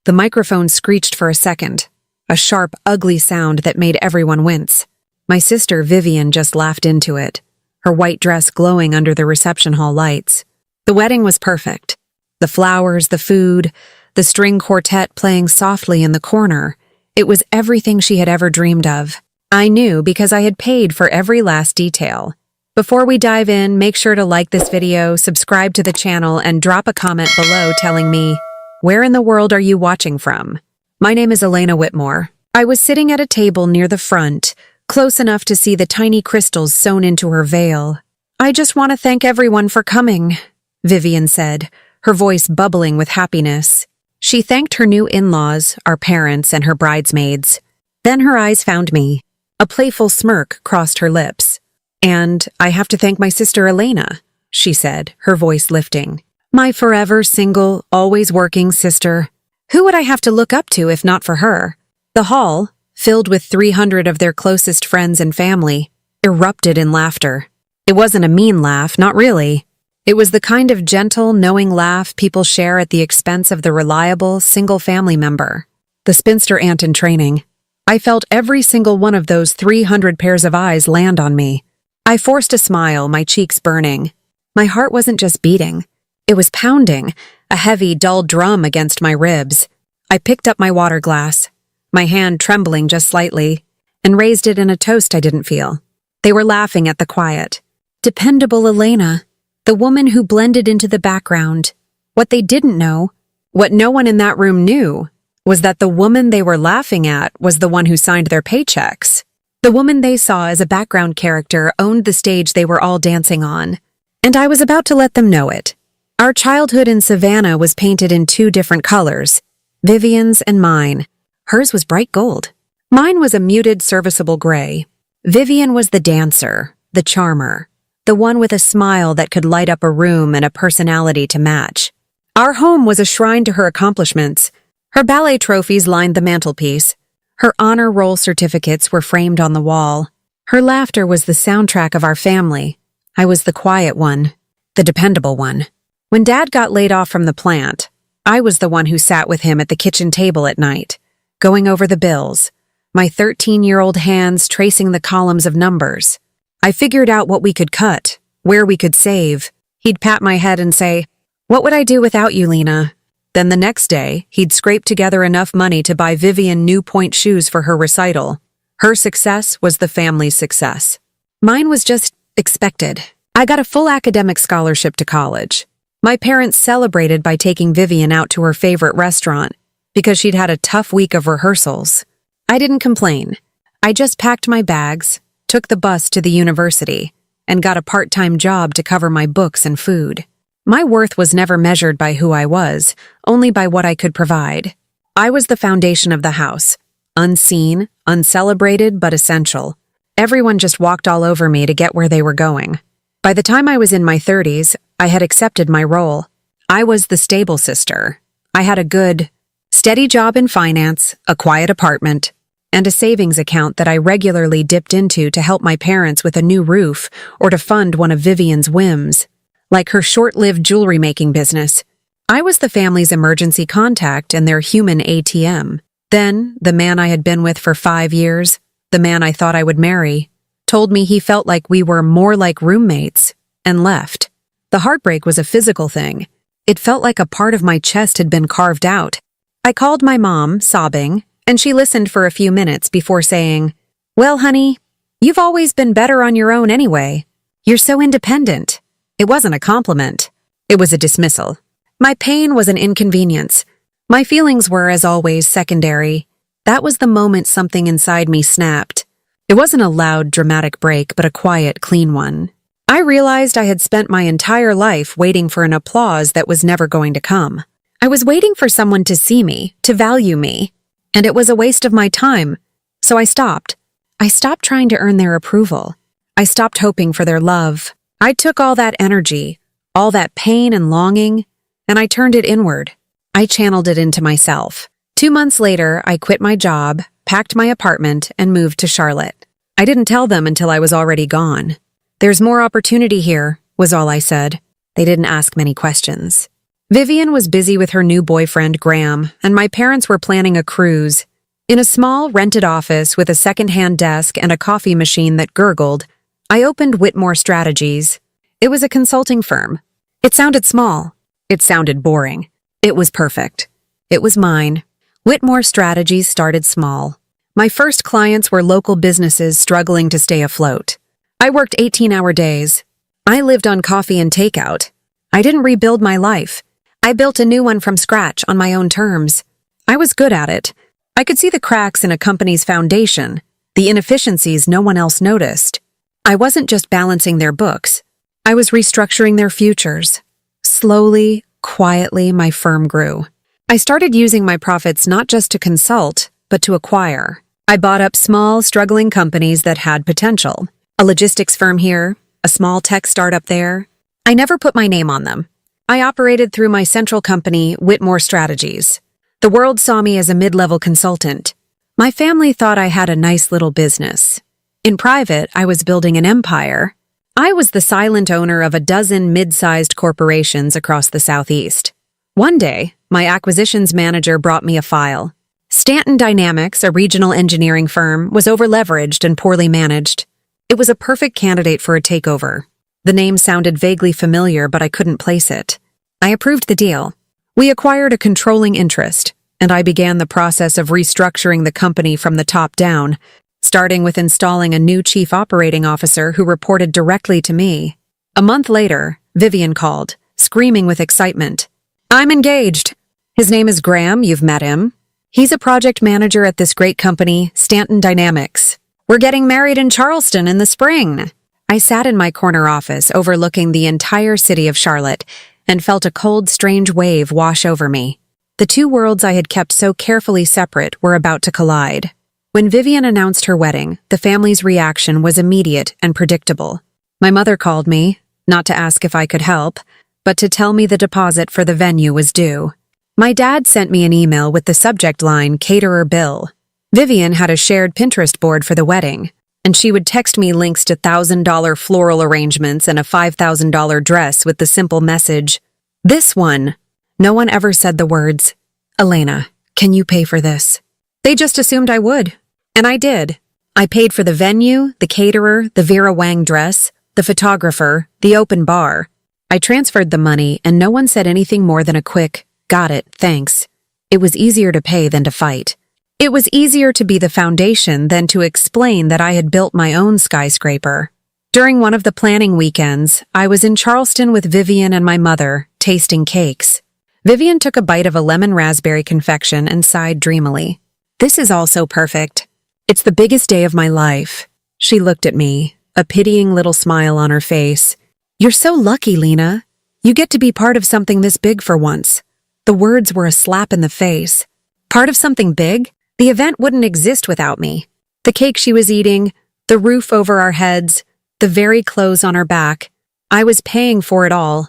The microphone screeched for a second, a sharp, ugly sound that made everyone wince. My sister Vivian just laughed into it, her white dress glowing under the reception hall lights. The wedding was perfect. The flowers, the food, the string quartet playing softly in the corner. It was everything she had ever dreamed of. I knew because I had paid for every last detail. Before we dive in, make sure to like this video, subscribe to the channel, and drop a comment below telling me, where in the world are you watching from? My name is Elena Whitmore. I was sitting at a table near the front, close enough to see the tiny crystals sewn into her veil. I just want to thank everyone for coming, Vivian said, her voice bubbling with happiness. She thanked her new in-laws, our parents, and her bridesmaids. Then her eyes found me. A playful smirk crossed her lips. And I have to thank my sister Elena, she said, her voice lifting. My forever single, always working sister. Who would I have to look up to if not for her? The hall, filled with 300 of their closest friends and family, erupted in laughter. It wasn't a mean laugh, not really. It was the kind of gentle, knowing laugh people share at the expense of the reliable, single family member. The spinster aunt in training. I felt every single one of those 300 pairs of eyes land on me. I forced a smile, my cheeks burning. My heart wasn't just beating. It was pounding, a heavy, dull drum against my ribs. I picked up my water glass, my hand trembling just slightly, and raised it in a toast I didn't feel. They were laughing at the quiet. Dependable Elena, the woman who blended into the background. What they didn't know, what no one in that room knew, was that the woman they were laughing at was the one who signed their paychecks. The woman they saw as a background character owned the stage they were all dancing on. And I was about to let them know it. Our childhood in Savannah was painted in two different colors, Vivian's and mine. Hers was bright gold. Mine was a muted, serviceable gray. Vivian was the dancer, the charmer, the one with a smile that could light up a room and a personality to match. Our home was a shrine to her accomplishments. Her ballet trophies lined the mantelpiece. Her honor roll certificates were framed on the wall. Her laughter was the soundtrack of our family. I was the quiet one, the dependable one. When Dad got laid off from the plant, I was the one who sat with him at the kitchen table at night, going over the bills, my 13-year-old hands tracing the columns of numbers. I figured out what we could cut, where we could save. He'd pat my head and say, "What would I do without you, Lena?" Then the next day, he'd scrape together enough money to buy Vivian new point shoes for her recital. Her success was the family's success. Mine was just expected. I got a full academic scholarship to college. My parents celebrated by taking Vivian out to her favorite restaurant because she'd had a tough week of rehearsals. I didn't complain. I just packed my bags, took the bus to the university, and got a part-time job to cover my books and food. My worth was never measured by who I was, only by what I could provide. I was the foundation of the house, unseen, uncelebrated, but essential. Everyone just walked all over me to get where they were going. By the time I was in my 30s, I had accepted my role. I was the stable sister. I had a good, steady job in finance, a quiet apartment, and a savings account that I regularly dipped into to help my parents with a new roof or to fund one of Vivian's whims, like her short-lived jewelry-making business. I was the family's emergency contact and their human ATM. Then, the man I had been with for 5 years, the man I thought I would marry, told me he felt like we were more like roommates, and left. The heartbreak was a physical thing. It felt like a part of my chest had been carved out. I called my mom, sobbing, and she listened for a few minutes before saying, "Well, honey, you've always been better on your own anyway. You're so independent." It wasn't a compliment. It was a dismissal. My pain was an inconvenience. My feelings were, as always, secondary. That was the moment something inside me snapped. It wasn't a loud, dramatic break, but a quiet, clean one. I realized I had spent my entire life waiting for an applause that was never going to come. I was waiting for someone to see me, to value me, and it was a waste of my time. So I stopped. I stopped trying to earn their approval. I stopped hoping for their love. I took all that energy, all that pain and longing, and I turned it inward. I channeled it into myself. 2 months later, I quit my job, packed my apartment, and moved to Charlotte. I didn't tell them until I was already gone. "There's more opportunity here," was all I said. They didn't ask many questions. Vivian was busy with her new boyfriend, Graham, and my parents were planning a cruise. In a small, rented office with a second-hand desk and a coffee machine that gurgled, I opened Whitmore Strategies. It was a consulting firm. It sounded small. It sounded boring. It was perfect. It was mine. Whitmore Strategies started small. My first clients were local businesses struggling to stay afloat. I worked 18-hour days. I lived on coffee and takeout. I didn't rebuild my life. I built a new one from scratch on my own terms. I was good at it. I could see the cracks in a company's foundation, the inefficiencies no one else noticed. I wasn't just balancing their books. I was restructuring their futures. Slowly, quietly, my firm grew. I started using my profits not just to consult, but to acquire. I bought up small, struggling companies that had potential. A logistics firm here, a small tech startup there. I never put my name on them. I operated through my central company, Whitmore Strategies. The world saw me as a mid-level consultant. My family thought I had a nice little business. In private, I was building an empire. I was the silent owner of a dozen mid-sized corporations across the Southeast. One day, my acquisitions manager brought me a file. Stanton Dynamics, a regional engineering firm, was over-leveraged and poorly managed. It was a perfect candidate for a takeover. The name sounded vaguely familiar, but I couldn't place it. I approved the deal. We acquired a controlling interest, and I began the process of restructuring the company from the top down, starting with installing a new chief operating officer who reported directly to me. A month later, Vivian called, screaming with excitement. "I'm engaged. His name is Graham, you've met him. He's a project manager at this great company, Stanton Dynamics. We're getting married in Charleston in the spring." I sat in my corner office overlooking the entire city of Charlotte and felt a cold, strange wave wash over me. The two worlds I had kept so carefully separate were about to collide. When Vivian announced her wedding, the family's reaction was immediate and predictable. My mother called me, not to ask if I could help, but to tell me the deposit for the venue was due. My dad sent me an email with the subject line, "Caterer Bill." Vivian had a shared Pinterest board for the wedding, and she would text me links to $1,000 floral arrangements and a $5,000 dress with the simple message, "This one." No one ever said the words, "Elena, can you pay for this?" They just assumed I would, and I did. I paid for the venue, the caterer, the Vera Wang dress, the photographer, the open bar. I transferred the money, and no one said anything more than a quick, "Got it, thanks." It was easier to pay than to fight. It was easier to be the foundation than to explain that I had built my own skyscraper. During one of the planning weekends, I was in Charleston with Vivian and my mother, tasting cakes. Vivian took a bite of a lemon raspberry confection and sighed dreamily. "This is all so perfect. It's the biggest day of my life." She looked at me, a pitying little smile on her face. "You're so lucky, Lena. You get to be part of something this big for once." The words were a slap in the face. Part of something big? The event wouldn't exist without me. The cake she was eating, the roof over our heads, the very clothes on her back. I was paying for it all.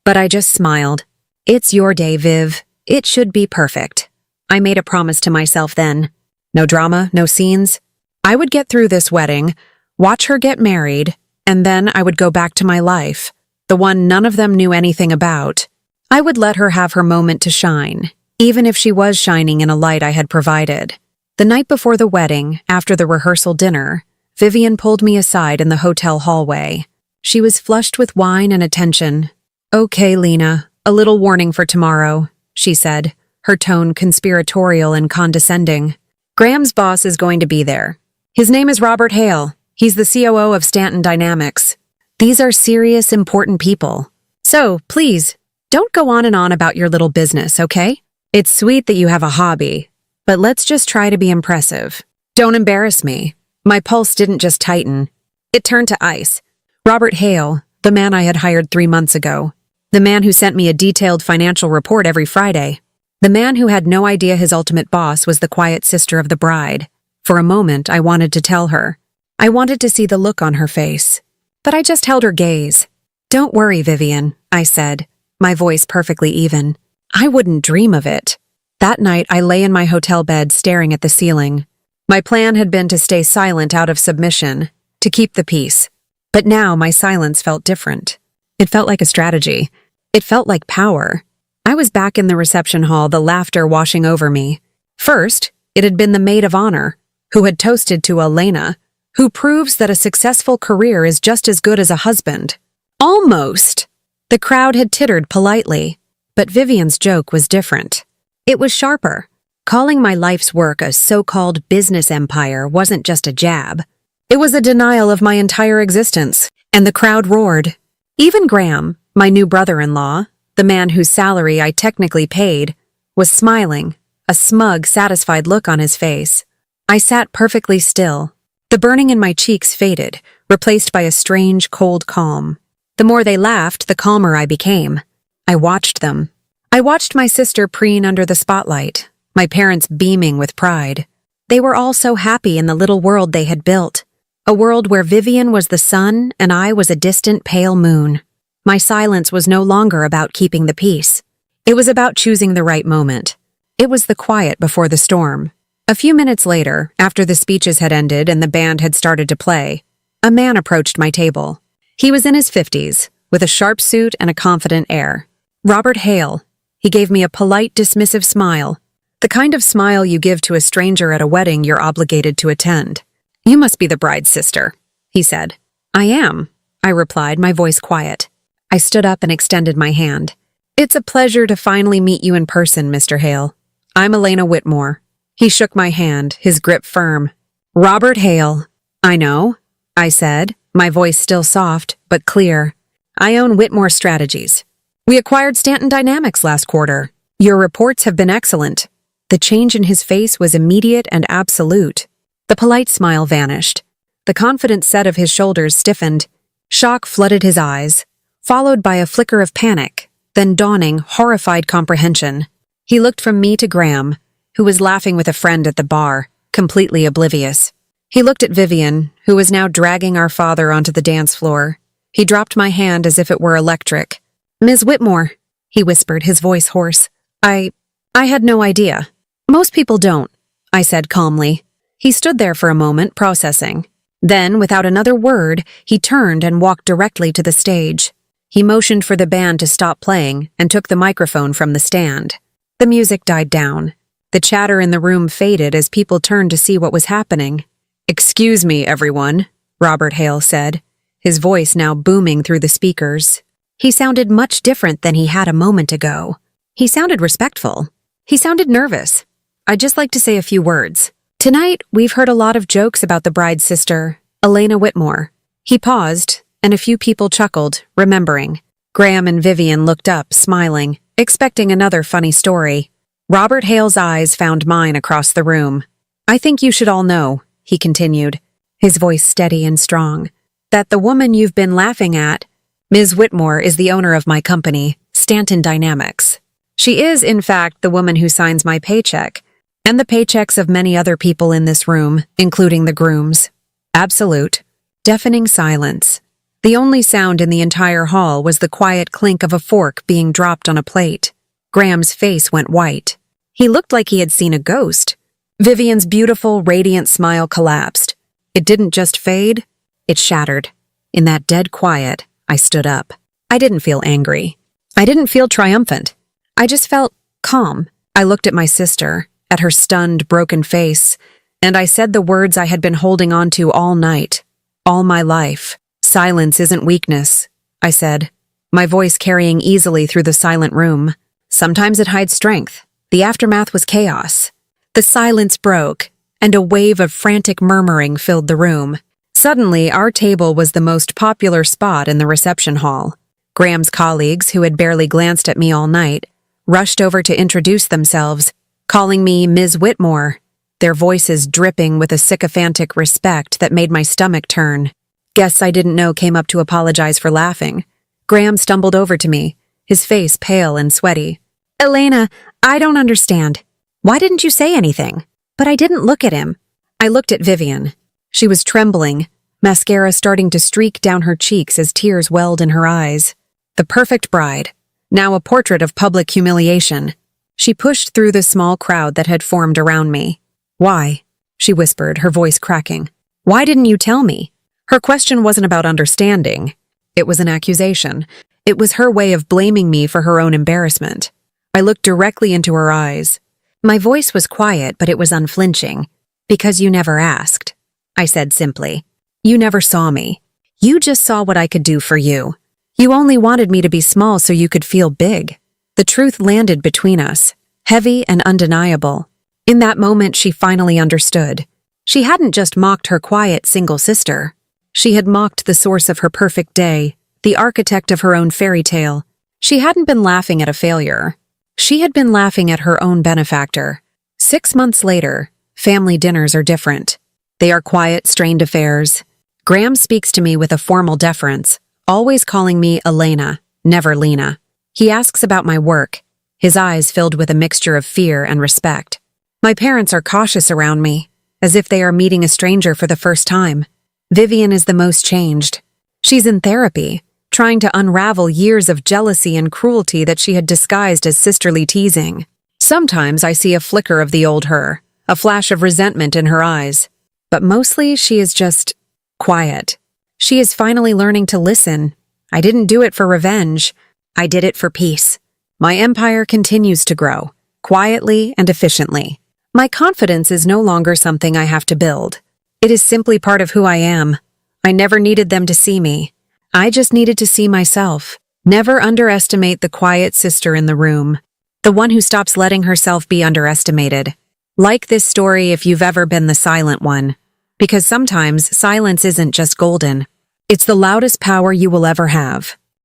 But I just smiled. "It's your day, Viv. It should be perfect." I made a promise to myself then. No drama, no scenes. I would get through this wedding, watch her get married, and then I would go back to my life, the one none of them knew anything about. I would let her have her moment to shine, even if she was shining in a light I had provided. The night before the wedding, after the rehearsal dinner, Vivian pulled me aside in the hotel hallway. She was flushed with wine and attention. "Okay, Lena, a little warning for tomorrow," she said, her tone conspiratorial and condescending. "Graham's boss is going to be there. His name is Robert Hale. He's the COO of Stanton Dynamics. These are serious, important people. So, please, don't go on and on about your little business, okay? It's sweet that you have a hobby, but let's just try to be impressive. Don't embarrass me." My pulse didn't just tighten. It turned to ice. Robert Hale, the man I had hired 3 months ago. The man who sent me a detailed financial report every Friday. The man who had no idea his ultimate boss was the quiet sister of the bride. For a moment, I wanted to tell her. I wanted to see the look on her face. But I just held her gaze. "Don't worry, Vivian," I said, my voice perfectly even. "I wouldn't dream of it." That night, I lay in my hotel bed staring at the ceiling. My plan had been to stay silent out of submission, to keep the peace. But now my silence felt different. It felt like a strategy. It felt like power. I was back in the reception hall, the laughter washing over me. First, it had been the maid of honor, who had toasted to Elena, who proves that a successful career is just as good as a husband. Almost! The crowd had tittered politely, but Vivian's joke was different. It was sharper. Calling my life's work a so-called business empire wasn't just a jab. It was a denial of my entire existence, and the crowd roared. Even Graham, my new brother-in-law, the man whose salary I technically paid, was smiling, a smug, satisfied look on his face. I sat perfectly still. The burning in my cheeks faded, replaced by a strange, cold calm. The more they laughed, the calmer I became. I watched them. I watched my sister preen under the spotlight, my parents beaming with pride. They were all so happy in the little world they had built, a world where Vivian was the sun and I was a distant pale moon. My silence was no longer about keeping the peace. It was about choosing the right moment. It was the quiet before the storm. A few minutes later, after the speeches had ended and the band had started to play, a man approached my table. He was in his 50s, with a sharp suit and a confident air. Robert Hale. He gave me a polite, dismissive smile, the kind of smile you give to a stranger at a wedding you're obligated to attend. "You must be the bride's sister," he said. "I am," I replied, my voice quiet. I stood up and extended my hand. "It's a pleasure to finally meet you in person, Mr. Hale. I'm Elena Whitmore." He shook my hand, his grip firm. "Robert Hale." "I know," I said, my voice still soft, but clear. "I own Whitmore Strategies. We acquired Stanton Dynamics last quarter. Your reports have been excellent." The change in his face was immediate and absolute. The polite smile vanished. The confident set of his shoulders stiffened. Shock flooded his eyes, followed by a flicker of panic, then dawning, horrified comprehension. He looked from me to Graham, who was laughing with a friend at the bar, completely oblivious. He looked at Vivian, who was now dragging our father onto the dance floor. He dropped my hand as if it were electric. "Ms. Whitmore," he whispered, his voice hoarse. I had no idea." "Most people don't," I said calmly. He stood there for a moment, processing. Then, without another word, he turned and walked directly to the stage. He motioned for the band to stop playing and took the microphone from the stand. The music died down. The chatter in the room faded as people turned to see what was happening. "Excuse me, everyone," Robert Hale said, his voice now booming through the speakers. He sounded much different than he had a moment ago. He sounded respectful. He sounded nervous. "I'd just like to say a few words. Tonight, we've heard a lot of jokes about the bride's sister, Elena Whitmore." He paused, and a few people chuckled, remembering. Graham and Vivian looked up, smiling, expecting another funny story. Robert Hale's eyes found mine across the room. "I think you should all know," he continued, his voice steady and strong, "that the woman you've been laughing at, Ms. Whitmore, is the owner of my company, Stanton Dynamics. She is, in fact, the woman who signs my paycheck, and the paychecks of many other people in this room, including the grooms." Absolute, deafening silence. The only sound in the entire hall was the quiet clink of a fork being dropped on a plate. Graham's face went white. He looked like he had seen a ghost. Vivian's beautiful, radiant smile collapsed. It didn't just fade, it shattered. In that dead quiet, I stood up. I didn't feel angry. I didn't feel triumphant. I just felt calm. I looked at my sister, at her stunned, broken face, and I said the words I had been holding on to all night, all my life. "Silence isn't weakness," I said, my voice carrying easily through the silent room. "Sometimes it hides strength." The aftermath was chaos. The silence broke, and a wave of frantic murmuring filled the room. Suddenly, our table was the most popular spot in the reception hall. Graham's colleagues, who had barely glanced at me all night, rushed over to introduce themselves, calling me Ms. Whitmore, their voices dripping with a sycophantic respect that made my stomach turn. Guests I didn't know came up to apologize for laughing. Graham stumbled over to me, his face pale and sweaty. "Elena, I don't understand. Why didn't you say anything?" But I didn't look at him. I looked at Vivian. She was trembling, mascara starting to streak down her cheeks as tears welled in her eyes. The perfect bride, now a portrait of public humiliation. She pushed through the small crowd that had formed around me. "Why?" she whispered, her voice cracking. "Why didn't you tell me?" Her question wasn't about understanding. It was an accusation. It was her way of blaming me for her own embarrassment. I looked directly into her eyes. My voice was quiet, but it was unflinching. "Because you never asked," I said simply. "You never saw me. You just saw what I could do for you. You only wanted me to be small so you could feel big." The truth landed between us, heavy and undeniable. In that moment, she finally understood. She hadn't just mocked her quiet single sister. She had mocked the source of her perfect day, the architect of her own fairy tale. She hadn't been laughing at a failure. She had been laughing at her own benefactor. 6 months later, family dinners are different. They are quiet, strained affairs. Graham speaks to me with a formal deference, always calling me Elena, never Lena. He asks about my work, his eyes filled with a mixture of fear and respect. My parents are cautious around me, as if they are meeting a stranger for the first time. Vivian is the most changed. She's in therapy, trying to unravel years of jealousy and cruelty that she had disguised as sisterly teasing. Sometimes I see a flicker of the old her, a flash of resentment in her eyes. But mostly she is just quiet. She is finally learning to listen. I didn't do it for revenge. I did it for peace. My empire continues to grow, quietly and efficiently. My confidence is no longer something I have to build. It is simply part of who I am. I never needed them to see me. I just needed to see myself. Never underestimate the quiet sister in the room, the one who stops letting herself be underestimated. Like this story if you've ever been the silent one, because sometimes silence isn't just golden. It's the loudest power you will ever have.